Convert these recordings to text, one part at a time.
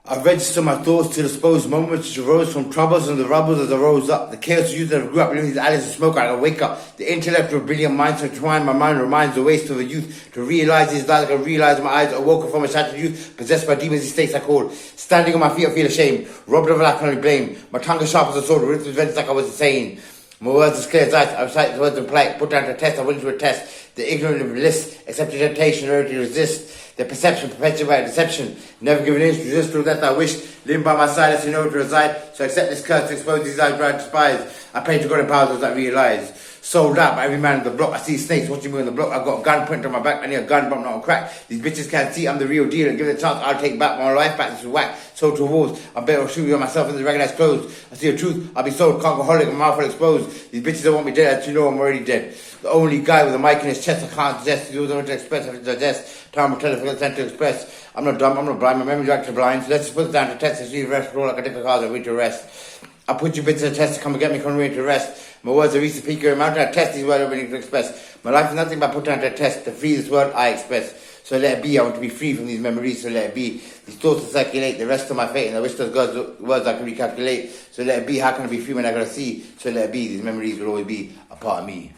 I register my thoughts to dispose moments which arose from troubles and the rubbles as I rose up. The chaos of youth that I grew up in these alleys of smoke, I wake up. The intellectual brilliant minds intertwine my mind reminds the waste of a youth. To realize these lies, I can realize my eyes awoken from a shattered youth, possessed by demons, these states I call. Standing on my feet, I feel ashamed, robbed of all I can only blame. My tongue is sharp as a sword, ripped with vengeance like I was insane. My words as clear as ice, I recite the words in polite, put down to test, I went to a test. The ignorant of bliss, accepted temptation, ready to resist. The perception perpetuated by deception, never given in to resist through that I wish. Living by my side, as you know to reside. So accept this curse to expose these eyes bright despise. I pray to God and power those that realize. Sold out by every man on the block. I see snakes watching me on the block. I got a gun pointed on my back. I need a gun, but I'm not on crack. These bitches can't see I'm the real deal. And give it a chance, I'll take back my life back. This is whack. Sold to walls. I better shoot you on myself in the recognized clothes. I see the truth. I'll be sold, alcoholic, my mouth will expose. These bitches don't want me dead. As you know, I'm already dead. The only guy with a mic in his chest, I can't digest. He doesn't want to express, I have to digest. Time will tell if I to express. I'm not dumb, I'm not blind. My memory's actually blind. So let's just put it down to test. Let's leave the rest roll like a deck of cards and wait to rest. I put you bits of the test to come and get me, come away to rest. My words are reach the peak of your mountain. I test these words I'm ready to express. My life is nothing but put down to a test. To free this world I express. So let it be. I want to be free from these memories. So let it be. These thoughts will circulate the rest of my fate. And I wish those God's words I can recalculate. So let it be. How can I be free when I gotta see? So let it be. These memories will always be a part of me.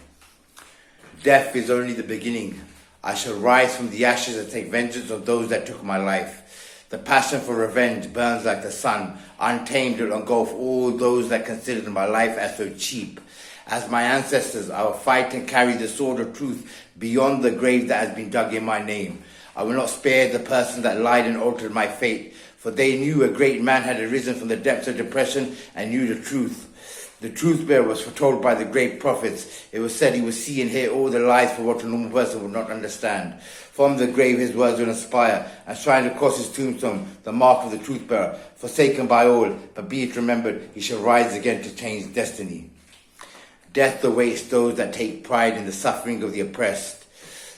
Death is only the beginning. I shall rise from the ashes and take vengeance on those that took my life. The passion for revenge burns like the sun. Untamed, it will engulf all those that considered my life as so cheap. As my ancestors, I will fight and carry the sword of truth beyond the grave that has been dug in my name. I will not spare the person that lied and altered my fate, for they knew a great man had arisen from the depths of depression and knew the truth. The truth bearer was foretold by the great prophets. It was said he would see and hear all the lies for what a normal person would not understand. From the grave his words will inspire, and shine across his tombstone the mark of the truth bearer, forsaken by all, but be it remembered, he shall rise again to change destiny. Death awaits those that take pride in the suffering of the oppressed.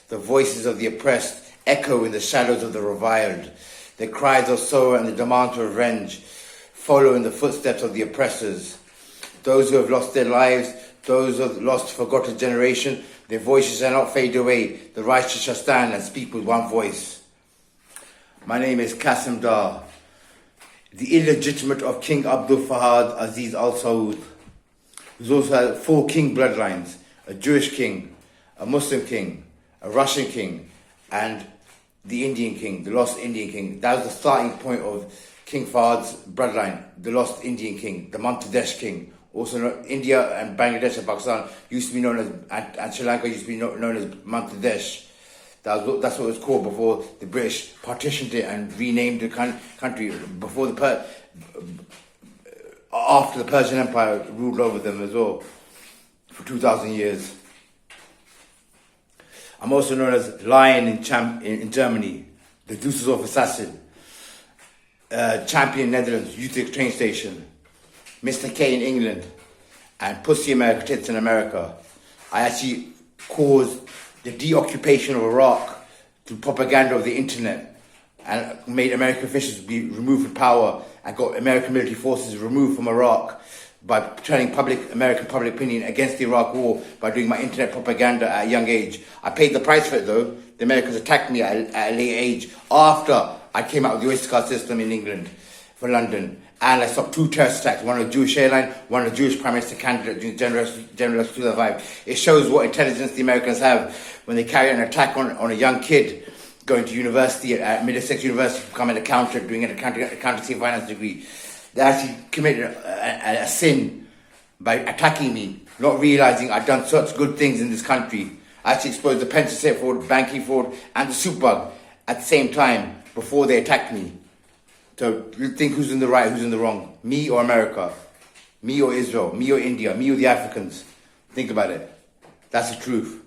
The voices of the oppressed echo in the shadows of the reviled. The cries of sorrow and the demand for revenge follow in the footsteps of the oppressors. Those who have lost their lives, those who have lost forgotten generation, their voices shall not fade away. The righteous shall stand and speak with one voice. My name is Qasim Dar, the illegitimate of King Abdul Fahad Aziz Al Saud, who's also had 4 king bloodlines, a Jewish king, a Muslim king, a Russian king, and the Indian king, the lost Indian king. That was the starting point of King Fahad's bloodline, the lost Indian king, the Manthadesh king. Also, India and Bangladesh and Pakistan used to be known as, and Sri Lanka used to be known as Manthadesh. That's what it was called before the British partitioned it and renamed the country. After the Persian Empire ruled over them as well for 2,000 years. I'm also known as Lion in Germany, the Dusseldorf Assassin, Champion Netherlands, Youth Exchange Station, Mr. K in England, and Pussy America Tits in America. I actually caused the deoccupation of Iraq through propaganda of the internet and made American officials be removed from power and got American military forces removed from Iraq by turning American public opinion against the Iraq war by doing my internet propaganda at a young age. I paid the price for it though. The Americans attacked me at a late age after I came out with the Oyster card system in England for London. And I stopped 2 terrorist attacks, one on a Jewish airline, one on a Jewish Prime Minister candidate during General 2005. It shows what intelligence the Americans have when they carry an attack on a young kid going to university at Middlesex University to become an accountant, doing an accountancy and finance degree. They actually committed a sin by attacking me, not realizing I'd done such good things in this country. I actually exposed the pension safe fraud, banking fraud, and the soup bug at the same time before they attacked me. So you think who's in the right, who's in the wrong? Me or America? Me or Israel? Me or India? Me or the Africans? Think about it. That's the truth.